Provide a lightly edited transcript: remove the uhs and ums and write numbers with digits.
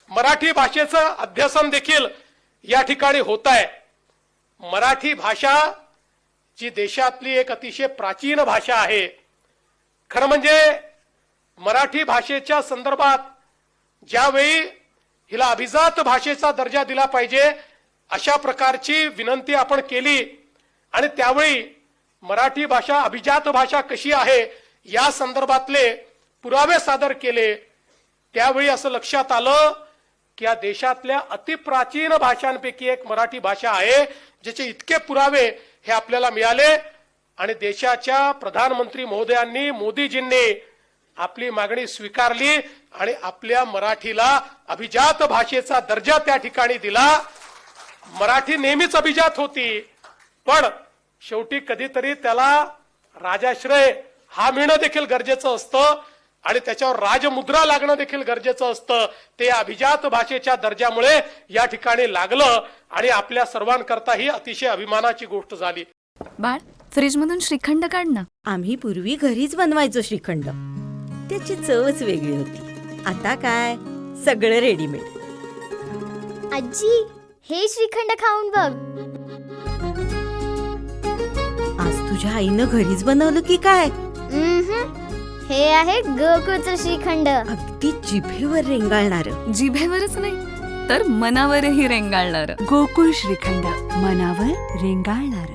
मराठी भाषेचं अध्यासन देखील या ठिकाणी होत आहे। मराठी भाषा जी देशातली एक अतिशय प्राचीन भाषा आहे। खरं म्हणजे मराठी भाषेच्या संदर्भात ज्यावेळी हिला अभिजात भाषेचा दर्जा दिला पाहिजे अशा प्रकारची विनंती आपण केली आणि त्यावेळी मराठी भाषा अभिजात भाषा कशी आहे या संदर्भातले पुरावे सादर केले। त्यावेळी असं लक्षात आलं की या देशातल्या अतिप्राचीन भाषांपैकी एक मराठी भाषा आहे, ज्याचे इतके पुरावे हे आपल्याला मिळाले आणि देशाच्या प्रधानमंत्री महोदयांनी, मोदीजींनी आपली मागणी स्वीकारली आणि आपल्या मराठीला अभिजात भाषेचा दर्जा त्या ठिकाणी दिला। मराठी नेहमीच अभिजात होती, पण शेवटी कधीतरी त्याला राजाश्रय हा मिळणं देखील गरजेचं असतं आणि त्याच्यावर राजमुद्रा लागणं देखील गरजेचं असतं। ते अभिजात भाषेच्या दर्जामुळे या ठिकाणी लागलं आणि आपल्या सर्वांकरता ही अतिशय अभिमानाची गोष्ट झाली। बाळ, फ्रीज मधून श्रीखंड काढ ना। आम्ही पूर्वी घरीच बनवायचो श्रीखंड, त्याची चवच वेगळी होती। आता काय सगळं रेडीमेड। आजी, हे श्रीखंड खाऊन बघ। आज तुझ्या आईनं घरीच बनवलं की काय? हे आहे गोकुळचं श्रीखंड। अगदी जिभेवर रेंगाळणार। जिभेवरच नाही तर मनावरही रेंगाळणार। गोकुळ श्रीखंड, मनावर रेंगाळणार।